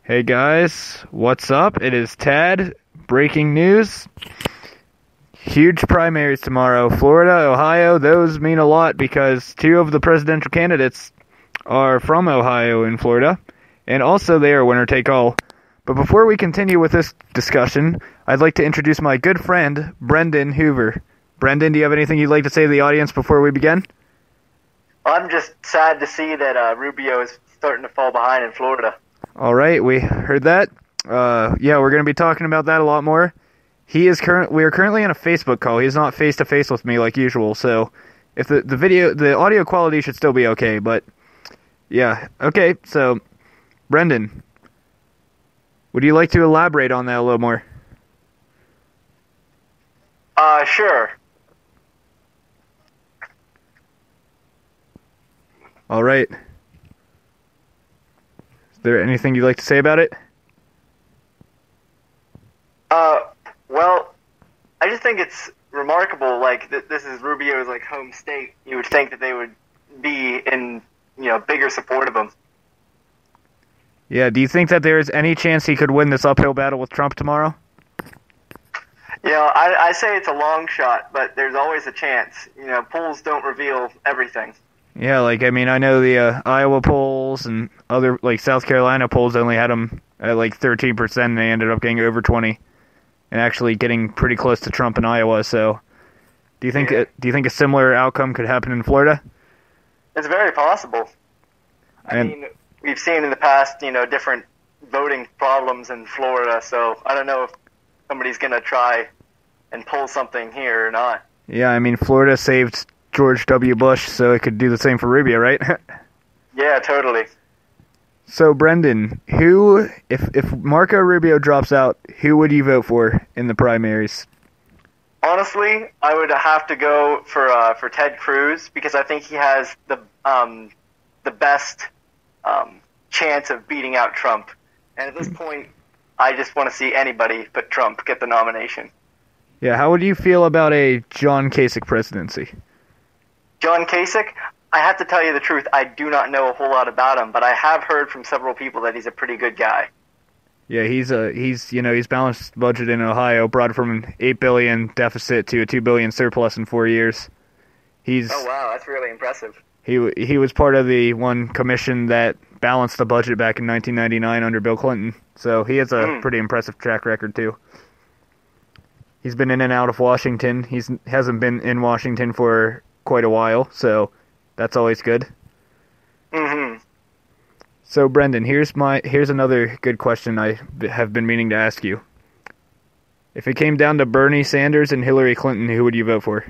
Hey guys, what's up? It is Tad. Breaking news. Huge primaries tomorrow. Florida, Ohio, those mean a lot because two of the presidential candidates are from Ohio and Florida, and also they are winner take all. But before we continue with this discussion, I'd like to introduce my good friend, Brendan Hoover. Brendan, do you have anything you'd like to say to the audience before we begin? I'm just sad to see that Rubio is starting to fall behind in Florida. All right, we heard that. Yeah, we're going to be talking about that a lot more. We are currently in a Facebook call. He's not face to face with me like usual, so if the audio quality should still be okay, but yeah. Okay, so Brendan, would you like to elaborate on that a little more? Sure. All right. Is there anything you'd like to say about it? Well, I just think it's remarkable, like, this is Rubio's, like, home state. You would think that they would be in, bigger support of him. Yeah, do you think that there is any chance he could win this uphill battle with Trump tomorrow? I say it's a long shot, but there's always a chance. Polls don't reveal everything. Yeah, I know the Iowa polls and other, South Carolina polls only had him at, 13%, and they ended up getting over 20%, and actually getting pretty close to Trump in Iowa, so do you think a similar outcome could happen in Florida? It's very possible. I mean, we've seen in the past, different voting problems in Florida, so I don't know if somebody's going to try and pull something here or not. Yeah, Florida saved George W. Bush, so it could do the same for Rubio, right? Yeah, totally. So, Brendan, if Marco Rubio drops out, who would you vote for in the primaries? Honestly, I would have to go for Ted Cruz because I think he has the best chance of beating out Trump. And at this point, I just want to see anybody but Trump get the nomination. Yeah, how would you feel about a John Kasich presidency? John Kasich, I have to tell you the truth, I do not know a whole lot about him, but I have heard from several people that he's a pretty good guy. Yeah, he's balanced the budget in Ohio, brought it from an $8 billion deficit to a $2 billion surplus in 4 years. Oh wow, that's really impressive. He was part of the one commission that balanced the budget back in 1999 under Bill Clinton, so he has a pretty impressive track record too. He's been in and out of Washington. He hasn't been in Washington for quite a while, so that's always good. Mm-hmm. So, Brendan, here's another good question I have been meaning to ask you. If it came down to Bernie Sanders and Hillary Clinton, who would you vote for?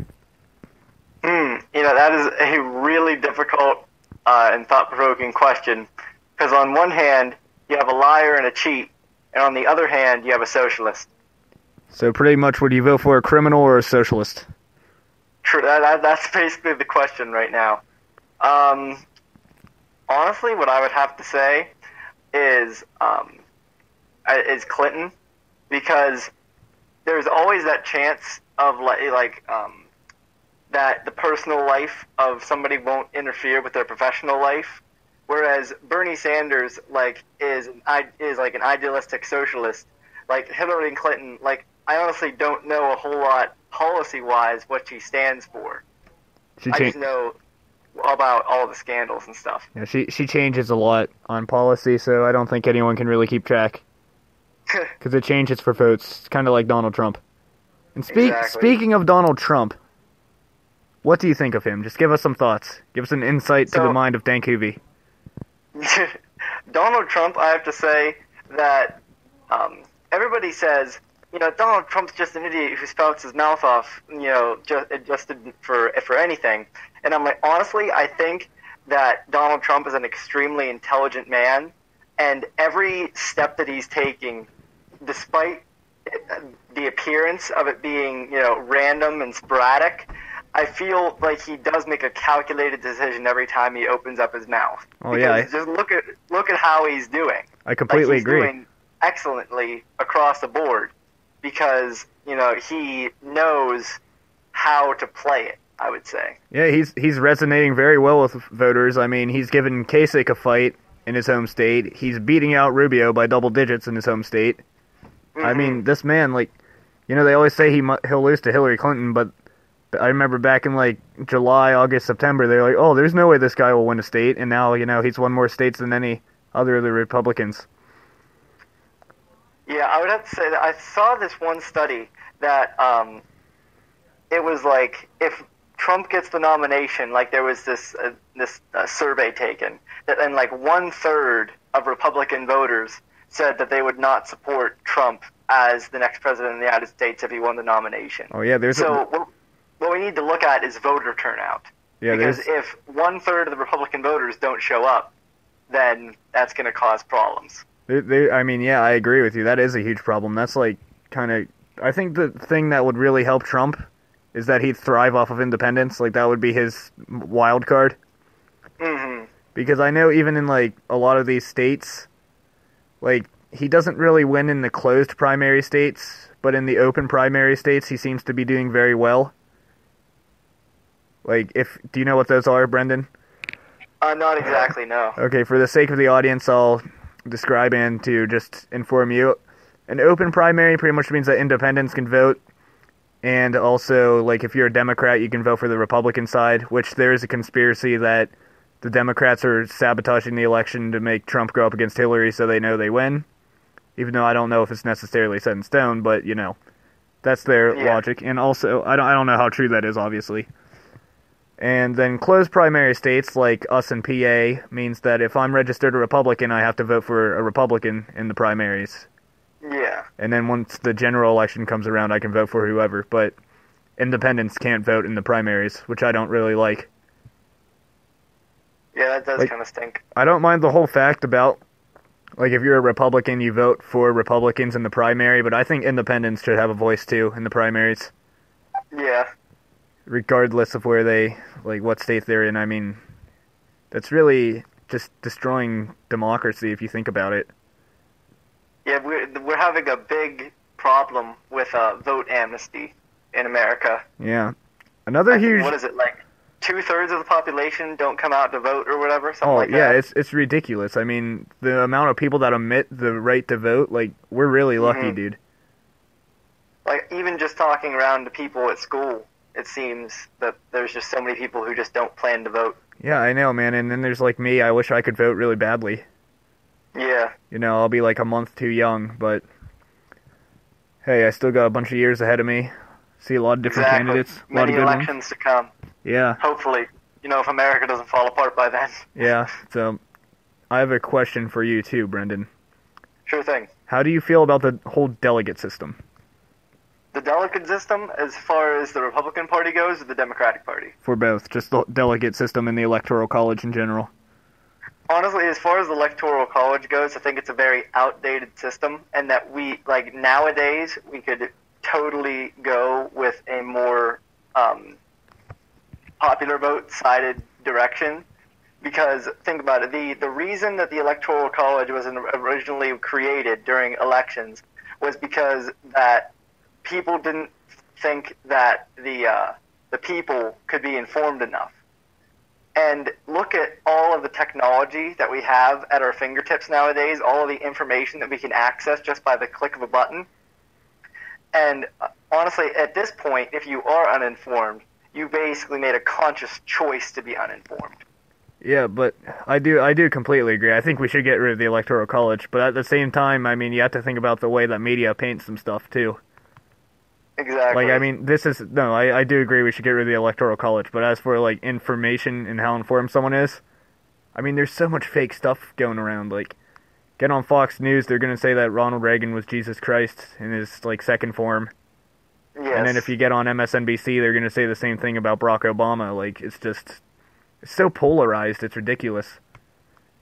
That is a really difficult and thought-provoking question, because on one hand, you have a liar and a cheat, and on the other hand, you have a socialist. So pretty much, would you vote for a criminal or a socialist? True, that's basically the question right now. Honestly, what I would have to say is Clinton, because there's always that chance of that the personal life of somebody won't interfere with their professional life, whereas Bernie Sanders is an idealistic socialist. Like Hillary Clinton, I honestly don't know a whole lot policy-wise what she stands for. I just know about all the scandals and stuff. Yeah, she changes a lot on policy, so I don't think anyone can really keep track. Because it changes for votes. It's kind of like Donald Trump. And speaking of Donald Trump, what do you think of him? Just give us some thoughts. Give us an insight to the mind of Dank Hoovie. Donald Trump, I have to say that everybody says, Donald Trump's just an idiot who spouts his mouth off, just for anything. And I'm like, honestly, I think that Donald Trump is an extremely intelligent man, and every step that he's taking, despite the appearance of it being, random and sporadic, I feel like he does make a calculated decision every time he opens up his mouth. Oh yeah. Just look at how he's doing. I completely agree. He's doing excellently across the board because, he knows how to play it, I would say. Yeah, he's resonating very well with voters. He's given Kasich a fight in his home state. He's beating out Rubio by double digits in his home state. Mm-hmm. I mean, this man, like, you know, they always say he'll lose to Hillary Clinton, but I remember back in, like, July, August, September, they were like, oh, there's no way this guy will win a state, and now, you know, he's won more states than any other of the Republicans. Yeah, I would have to say that I saw this one study that it was like if Trump gets the nomination, like there was this survey taken that then like 1/3 of Republican voters said that they would not support Trump as the next president of the United States if he won the nomination. Oh yeah, what we need to look at is voter turnout. Yeah, because if 1/3 of the Republican voters don't show up, then that's going to cause problems. I mean, yeah, I agree with you. That is a huge problem. That's like kind of. I think the thing that would really help Trump is that he'd thrive off of independence. Like that would be his wild card. Mm-hmm. Because I know even in like a lot of these states, like he doesn't really win in the closed primary states, but in the open primary states, he seems to be doing very well. Like, do you know what those are, Brendan? Not exactly, no. Okay, for the sake of the audience, I'll describe and to just inform you. An open primary pretty much means that independents can vote, and also, like, if you're a Democrat, you can vote for the Republican side, which there is a conspiracy that the Democrats are sabotaging the election to make Trump go up against Hillary so they know they win. Even though I don't know if it's necessarily set in stone, but, you know, that's their logic. And also, I don't know how true that is, obviously. And then closed primary states, like us in PA, means that if I'm registered a Republican, I have to vote for a Republican in the primaries. Yeah. And then once the general election comes around, I can vote for whoever. But independents can't vote in the primaries, which I don't really like. Yeah, that does kind of stink. I don't mind the whole fact about, like, if you're a Republican, you vote for Republicans in the primary, but I think independents should have a voice, too, in the primaries. Yeah. Regardless of where they, like, what state they're in. I mean, that's really just destroying democracy if you think about it. Yeah, we're having a big problem with vote amnesty in America. Yeah. Another huge... What is it, like 2/3 of the population don't come out to vote or whatever? Something like that? Yeah, it's ridiculous. I mean, the amount of people that omit the right to vote, like, we're really lucky, dude. Like, even just talking around to people at school, it seems that there's just so many people who just don't plan to vote. Yeah, I know, man. And then there's, like, me. I wish I could vote really badly. Yeah. You know, I'll be, like, a month too young, but... Hey, I still got a bunch of years ahead of me. See a lot of different candidates. A lot of good elections ones. to come. Yeah. Hopefully. You know, if America doesn't fall apart by then. Yeah, so... I have a question for you, too, Brendan. Sure thing. How do you feel about the whole delegate system? The delegate system, as far as the Republican Party goes, or the Democratic Party? For both, just the delegate system and the Electoral College in general. Honestly, as far as the Electoral College goes, I think it's a very outdated system, and that we, like, nowadays, we could totally go with a more popular vote-sided direction. Because, think about it, the reason that the Electoral College was originally created during elections was because that people didn't think that the people could be informed enough. And look at all of the technology that we have at our fingertips nowadays, all of the information that we can access just by the click of a button. And honestly, at this point, if you are uninformed, you basically made a conscious choice to be uninformed. Yeah, but I do completely agree. I think we should get rid of the Electoral College, but at the same time, I mean, you have to think about the way that media paints some stuff, too. Exactly. Like, I mean, I do agree we should get rid of the Electoral College, but as for, like, information and how informed someone is, I mean, there's so much fake stuff going around. Like, get on Fox News, they're going to say that Ronald Reagan was Jesus Christ in his, like, second form. Yes. And then if you get on MSNBC, they're going to say the same thing about Barack Obama. Like, it's so polarized, it's ridiculous.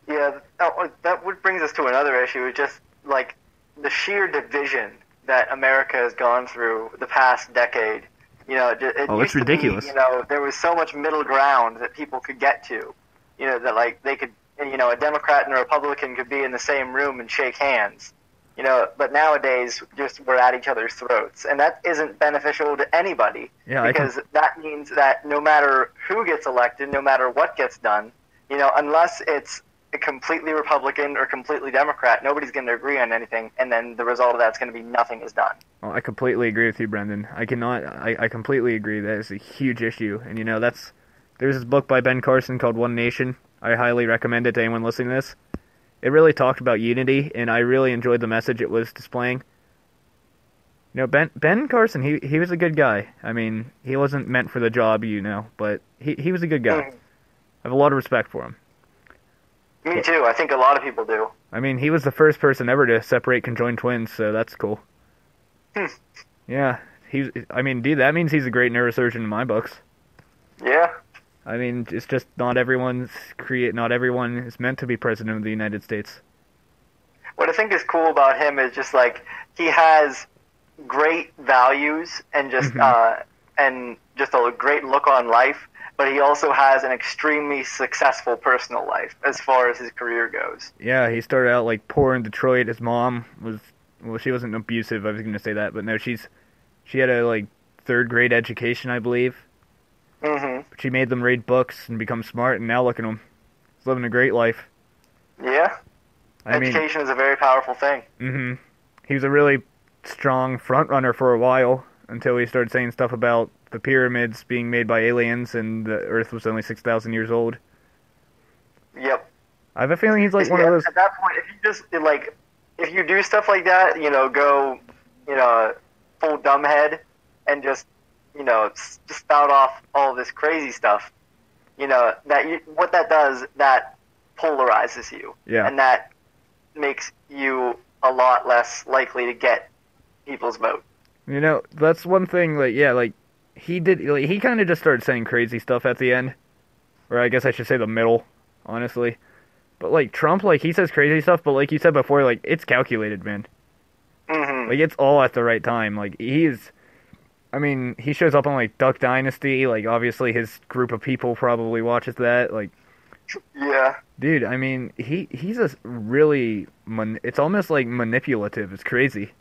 Yeah, that brings us to another issue, is just, like, the sheer division that America has gone through the past decade. You know, it's ridiculous. You know, there was so much middle ground that people could get to. You know, that, like, they could, you know, a Democrat and a Republican could be in the same room and shake hands. You know, but nowadays, just we're at each other's throats. And that isn't beneficial to anybody. Yeah, because that means that no matter who gets elected, no matter what gets done, you know, unless it's completely Republican or completely Democrat. Nobody's going to agree on anything, and then the result of that's going to be nothing is done. Well, I completely agree with you, Brendan. I completely agree. That is a huge issue. And, there's this book by Ben Carson called One Nation. I highly recommend it to anyone listening to this. It really talked about unity, and I really enjoyed the message it was displaying. Ben Carson, he was a good guy. I mean, he wasn't meant for the job, but he was a good guy. I have a lot of respect for him. Me too. I think a lot of people do. I mean, he was the first person ever to separate conjoined twins, so that's cool. Yeah, dude, that means he's a great neurosurgeon in my books. Yeah. I mean, it's just not everyone is meant to be president of the United States. What I think is cool about him is just like he has great values and just and just a great look on life, but he also has an extremely successful personal life as far as his career goes. Yeah, he started out like poor in Detroit. His mom she wasn't abusive. I was going to say that, but no, she had a like third grade education, I believe. She made them read books and become smart, and now look at him. He's living a great life. Yeah. Education is a very powerful thing. He was a really strong front runner for a while until he started saying stuff about the pyramids being made by aliens and the Earth was only 6,000 years old. Yep. I have a feeling he's like one of those. At that point, if you do stuff like that, go, full dumbhead and just spout off all this crazy stuff, what that does, that polarizes you. Yeah. And that makes you a lot less likely to get people's vote. That's one thing, he kind of just started saying crazy stuff at the end. Or I guess I should say the middle, honestly. But, Trump, he says crazy stuff, but like you said before, it's calculated, man. It's all at the right time. He shows up on, Duck Dynasty. Obviously his group of people probably watches that. Yeah. Dude, he's a really... it's almost, manipulative. It's crazy.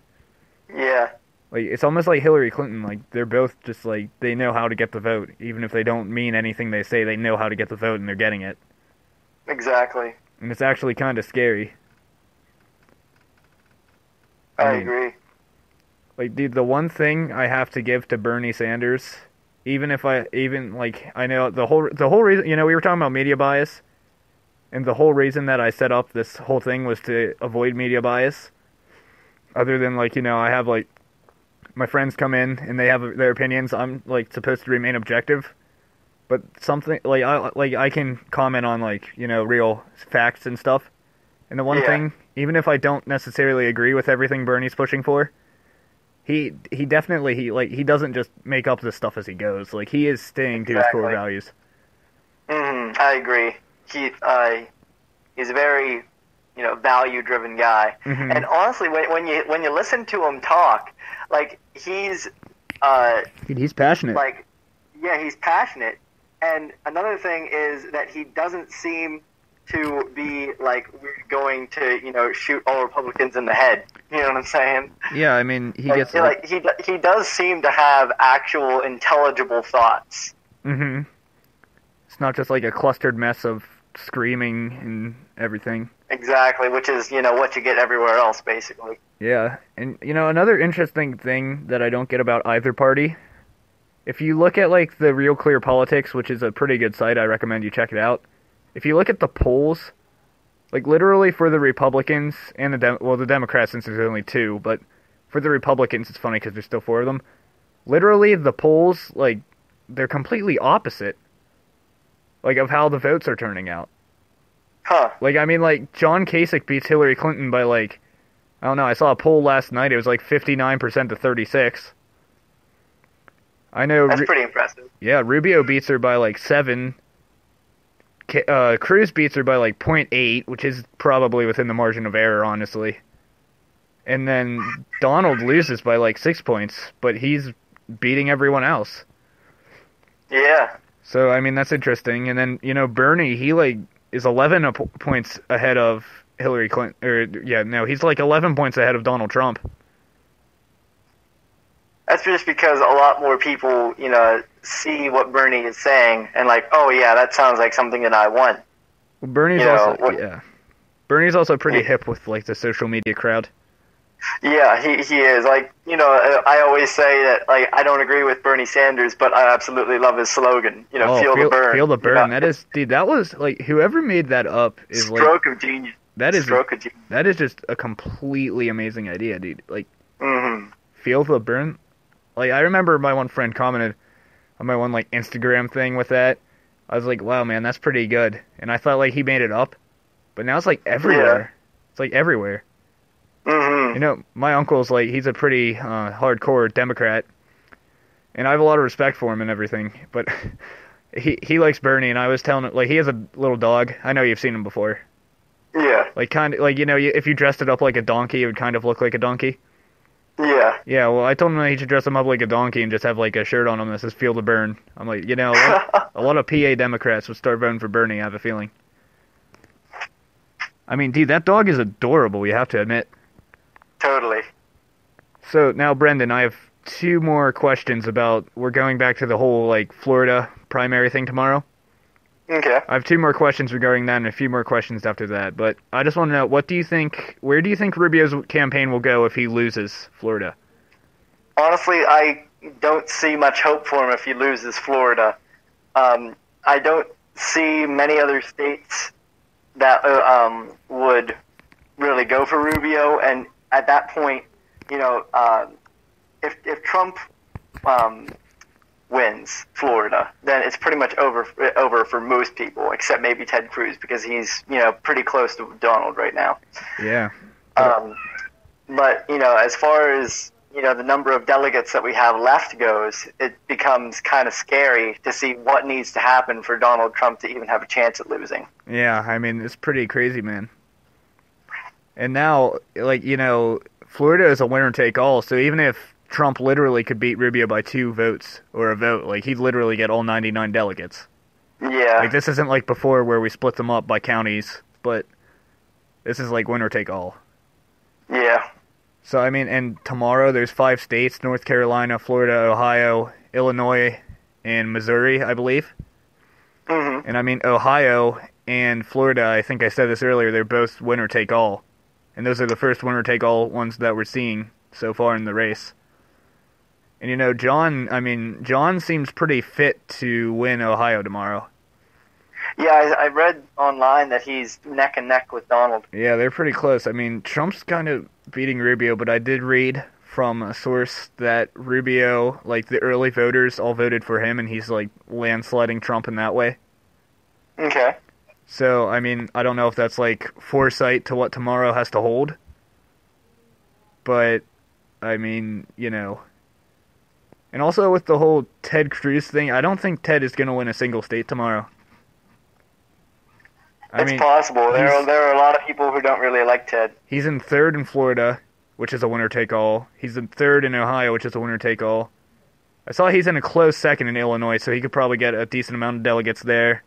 Yeah. It's almost like Hillary Clinton. They're both just, they know how to get the vote. Even if they don't mean anything they say, they know how to get the vote, and they're getting it. Exactly. And it's actually kind of scary. I agree. Dude, the one thing I have to give to Bernie Sanders, I know the whole reason, we were talking about media bias, and the whole reason that I set up this whole thing was to avoid media bias. Other than, I have, my friends come in, and they have their opinions. I'm, supposed to remain objective. But something, I can comment on, real facts and stuff. And the one thing, even if I don't necessarily agree with everything Bernie's pushing for, he definitely, he doesn't just make up this stuff as he goes. He is staying to his core values. I agree. He's a very, value-driven guy. And honestly, when you listen to him talk, he's passionate. He's passionate. And another thing is that he doesn't seem to be we're going to, shoot all Republicans in the head. You know what I'm saying? Yeah, he gets he does seem to have actual intelligible thoughts. It's not just a clustered mess of screaming and everything. Exactly, which is what you get everywhere else, basically. Yeah, and another interesting thing that I don't get about either party. If you look at the Real Clear Politics, which is a pretty good site, I recommend you check it out. If you look at the polls, literally for the Republicans and the Democrats, since there's only two, but for the Republicans, it's funny because there's still four of them. Literally, the polls, they're completely opposite, of how the votes are turning out. Huh. John Kasich beats Hillary Clinton by, I don't know, I saw a poll last night, it was 59% to 36. I know. That's pretty impressive. Yeah, Rubio beats her by 7. Cruz beats her by 0.8, which is probably within the margin of error, honestly. And then Donald loses by 6 points, but he's beating everyone else. Yeah. So that's interesting. And then Bernie, he is 11 points ahead of Hillary Clinton. He's 11 points ahead of Donald Trump. That's just because a lot more people, see what Bernie is saying and oh yeah, that sounds like something that I want. Well, Bernie's You know, also yeah. Bernie's also pretty hip with like the social media crowd. Yeah, he is. Like, I always say that, like, I don't agree with Bernie Sanders, but I absolutely love his slogan. Oh, Feel the burn. feel the burn. That is, dude. That was like whoever made that up is stroke of genius. that is Stroke of genius. that is just a completely amazing idea, dude. Like, feel the burn. Like, I remember my one friend commented on my one like Instagram thing with that. I was like, wow, man, that's pretty good. And I thought like he made it up, but now it's like everywhere. Yeah. It's like everywhere. Mm-hmm. My uncle's like, he's a pretty hardcore Democrat, and I have a lot of respect for him and everything, but he likes Bernie, and I was telling him, like, he has a little dog. I know you've seen him before. Yeah. Like, kind of, like, if you dressed it up like a donkey, it would kind of look like a donkey. Yeah. Yeah, well, I told him that he should dress him up like a donkey and just have, like, a shirt on him that says Feel the Burn. I'm like, a lot of PA Democrats would start voting for Bernie, I have a feeling. I mean, dude, that dog is adorable, you have to admit. Totally. So now, Brendan, I have two more questions about. We're going back to the whole like Florida primary thing tomorrow. Okay. I have two more questions regarding that, and a few more questions after that. But I just want to know, what do you think? Where do you think Rubio's campaign will go if he loses Florida? Honestly, I don't see much hope for him if he loses Florida. I don't see many other states that would really go for Rubio, and at that point, if Trump wins Florida, then it's pretty much over for most people, except maybe Ted Cruz, because he's pretty close to Donald right now. Yeah. But as far as the number of delegates that we have left goes, it becomes kind of scary to see what needs to happen for Donald Trump to even have a chance at losing. Yeah, I mean, it's pretty crazy, man. And now, like, Florida is a winner-take-all, so even if Trump literally could beat Rubio by 2 votes, or a vote, like, he'd literally get all 99 delegates. Yeah. Like, this isn't like before where we split them up by counties, but this is like winner-take-all. Yeah. So, I mean, and tomorrow there's 5 states, North Carolina, Florida, Ohio, Illinois, and Missouri, I believe. Mm-hmm. And, I mean, Ohio and Florida, I think I said this earlier, they're both winner-take-all. And those are the first winner-take-all ones that we're seeing so far in the race. And, John seems pretty fit to win Ohio tomorrow. Yeah, I read online that he's neck and neck with Donald. Yeah, they're pretty close. I mean, Trump's kind of beating Rubio, but I did read from a source that Rubio, like, the early voters all voted for him, and he's, like, landsliding Trump in that way. Okay. So, I mean, I don't know if that's, like, foresight to what tomorrow has to hold. But, I mean, And also with the whole Ted Cruz thing, I don't think Ted is going to win a single state tomorrow. It's possible. There are a lot of people who don't really like Ted. He's in 3rd in Florida, which is a winner-take-all. He's in 3rd in Ohio, which is a winner-take-all. I saw he's in a close 2nd in Illinois, so he could probably get a decent amount of delegates there.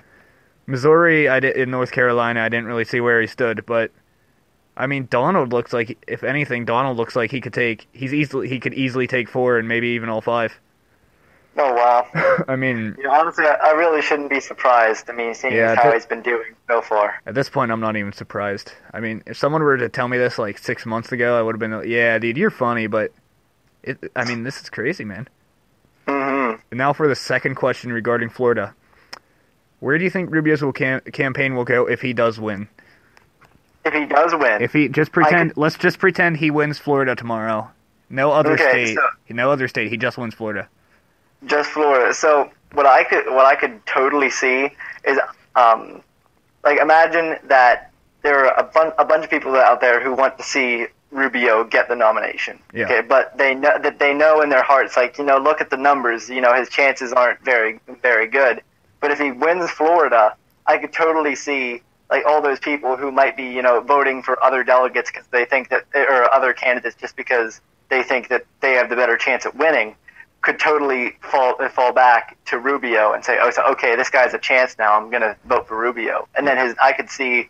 Missouri, in North Carolina, I didn't really see where he stood, but I mean, Donald looks like, if anything, he could easily take 4 and maybe even all 5. Oh, wow. I mean, honestly, I really shouldn't be surprised. I mean, seeing how he's been doing so far. At this point, I'm not even surprised. I mean, if someone were to tell me this like 6 months ago, I would have been like, yeah, dude, you're funny, but this is crazy, man. Mm-hmm. And now for the second question regarding Florida. Where do you think Rubio's campaign will go if he does win? If he does win? If he let's just pretend he wins Florida tomorrow. No other state. No other state. He just wins Florida. Just Florida. So what I could totally see is, like, imagine that there are a bunch of people out there who want to see Rubio get the nomination. Yeah. Okay, but they know in their hearts, like, look at the numbers. His chances aren't very, very good. But if he wins Florida, I could totally see, like, all those people who might be, voting for other delegates because they think that, or other candidates just because they think that they have the better chance at winning, could totally fall back to Rubio and say, okay, this guy's a chance now. I'm gonna vote for Rubio, and then I could see,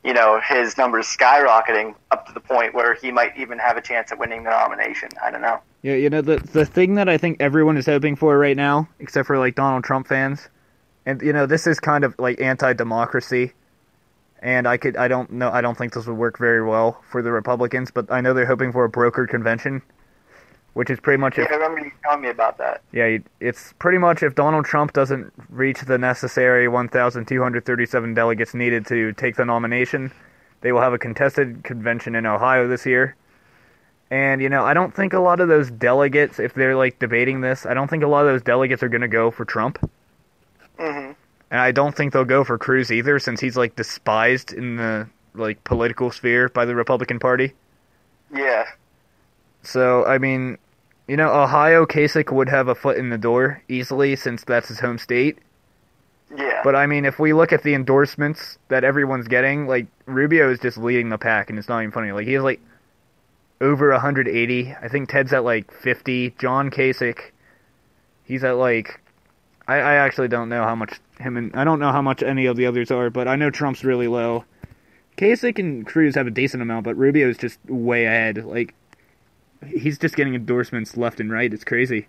his numbers skyrocketing up to the point where he might even have a chance at winning the nomination. I don't know. Yeah, the thing that I think everyone is hoping for right now, except for like Donald Trump fans, and this is kind of like anti-democracy, And I don't think this would work very well for the Republicans, but I know they're hoping for a brokered convention, which is pretty much Yeah, I remember you telling me about that. yeah, it's pretty much if Donald Trump doesn't reach the necessary 1,237 delegates needed to take the nomination, they will have a contested convention in Ohio this year. And, I don't think a lot of those delegates, if they're, debating this, I don't think a lot of those delegates are going to go for Trump. Mm-hmm. And I don't think they'll go for Cruz either, since he's, despised in the, political sphere by the Republican Party. Yeah. So, I mean, Ohio, Kasich would have a foot in the door easily, since that's his home state. Yeah. But, I mean, if we look at the endorsements that everyone's getting, Rubio is just leading the pack, and it's not even funny. He has, over 180. I think Ted's at 50. John Kasich, he's at I actually don't know how much I don't know how much any of the others are, but I know Trump's really low. Kasich and Cruz have a decent amount, but Rubio is just way ahead. He's just getting endorsements left and right. It's crazy.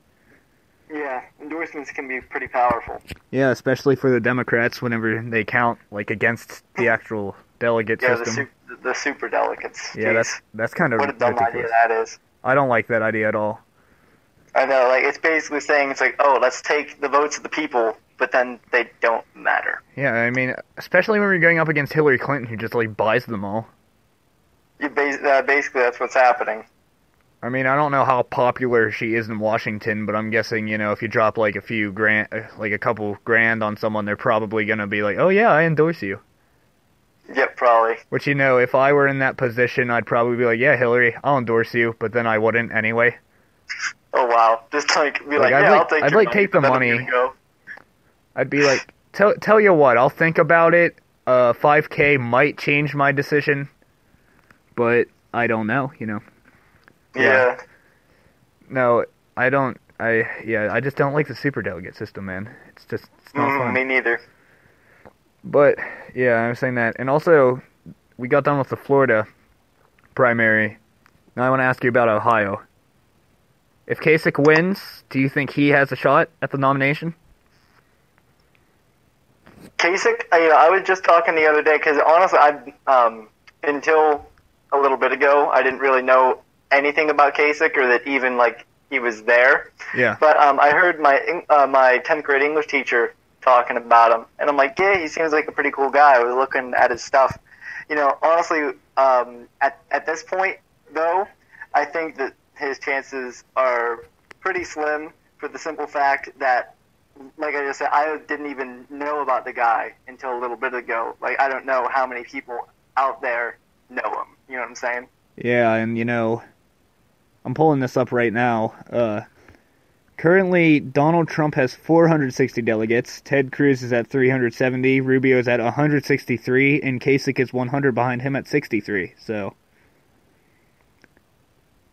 Yeah, endorsements can be pretty powerful. Yeah, especially for the Democrats whenever they count against the actual delegate system. The super delegates. Yeah, Jeez. that's kind of what a dumb ridiculous. idea that is. I don't like that idea at all. I know, it's basically saying let's take the votes of the people, but then they don't matter. Yeah, I mean, especially when we're going up against Hillary Clinton, who just buys them all. Basically, that's what's happening. I mean, I don't know how popular she is in Washington, but I'm guessing, if you drop a few grand, a couple grand on someone, they're probably gonna be oh yeah, I endorse you. Yep, probably. Which, if I were in that position, I'd probably be yeah, Hillary, I'll endorse you, but then I wouldn't anyway. Oh, wow. Just, be I'll take the money. I'd be tell you what, I'll think about it. 5K might change my decision, but I don't know, Yeah. No, I don't. I just don't like the superdelegate system, man. It's not fun. Me neither. But, yeah, I was saying that. And also, we got done with the Florida primary. Now I want to ask you about Ohio. If Kasich wins, do you think he has a shot at the nomination? Kasich, I was just talking the other day, because honestly, until a little bit ago, I didn't really know anything about Kasich, or that even, he was there. Yeah. But I heard my 10th grade English teacher talking about him, and I'm yeah, he seems like a pretty cool guy. I was looking at his stuff. Honestly, at this point, though, I think that his chances are pretty slim, for the simple fact that, like I just said, I didn't even know about the guy until a little bit ago. I don't know how many people out there know him. You know what I'm saying? Yeah, and I'm pulling this up right now. Currently, Donald Trump has 460 delegates, Ted Cruz is at 370, Rubio is at 163, and Kasich is 100 behind him at 63, so...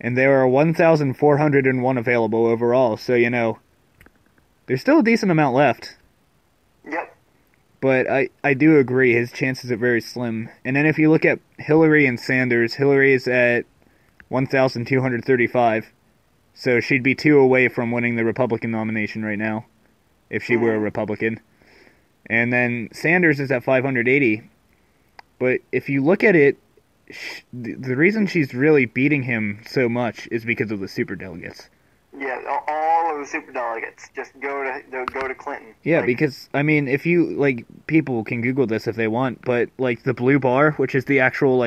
And there are 1,401 available overall, so, there's still a decent amount left. Yep. But I do agree, his chances are very slim. And then if you look at Hillary and Sanders, Hillary is at 1,235. So she'd be 2 away from winning the Republican nomination right now, if she were a Republican. And then Sanders is at 580. But if you look at it, the reason she's really beating him so much is because of the superdelegates. Yeah, all of the superdelegates just go to Clinton. Yeah, because, I mean, if you, people can Google this if they want, but, the blue bar, which is the actual,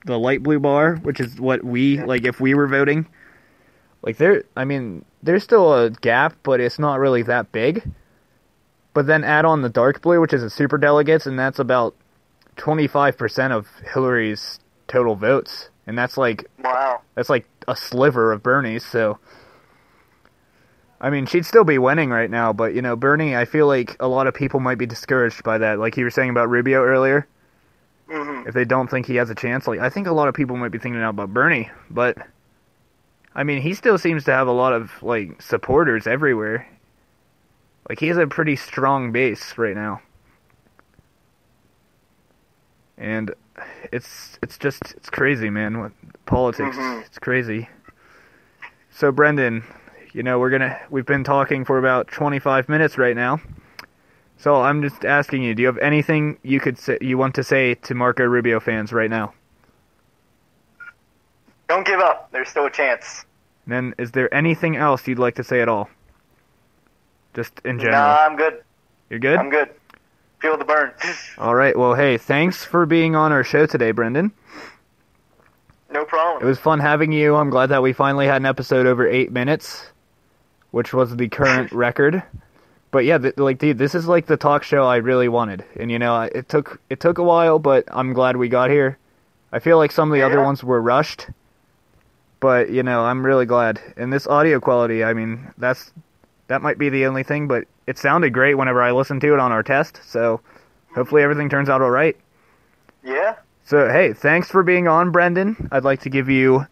the light blue bar, which is what we, if we were voting... there's still a gap, but it's not really that big. But then add on the dark blue, which is the superdelegates, and that's about 25% of Hillary's total votes. And that's wow. That's a sliver of Bernie's, so... she'd still be winning right now, but, Bernie, I feel like a lot of people might be discouraged by that. Like you were saying about Rubio earlier. Mm-hmm. If they don't think he has a chance. I think a lot of people might be thinking about Bernie, but... he still seems to have a lot of, supporters everywhere. He has a pretty strong base right now. And it's crazy, man. What politics, It's crazy. So, Brendan, we've been talking for about 25 minutes right now. So I'm just asking you, do you have anything you want to say to Marco Rubio fans right now? Don't give up. There's still a chance. And then, is there anything else you'd like to say at all? Just in general. Nah, I'm good. You're good? I'm good. Feel the burn. All right. Well, hey, thanks for being on our show today, Brendan. No problem. It was fun having you. I'm glad that we finally had an episode over 8 minutes, which was the current record. But yeah, dude, this is like the talk show I really wanted. And it took a while, but I'm glad we got here. I feel like some of the other ones were rushed. But, I'm really glad. And this audio quality, I mean, that might be the only thing, but it sounded great whenever I listened to it on our test. So hopefully everything turns out all right. Yeah. So, hey, thanks for being on, Brendan. I'd like to give you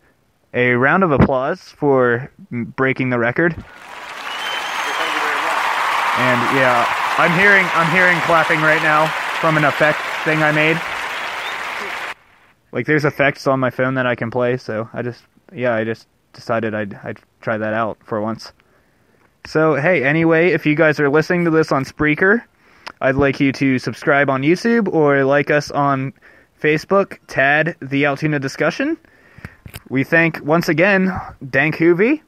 a round of applause for breaking the record. Thank you very much. And yeah, I'm hearing clapping right now from an effect thing I made. Like, there's effects on my phone that I can play, so I just decided I'd try that out for once. So, hey, anyway, if you guys are listening to this on Spreaker, I'd like you to subscribe on YouTube or like us on Facebook, Tad the Altoona Discussion. We thank, once again, Dank Hoovy,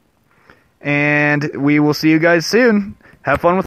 and we will see you guys soon. Have fun with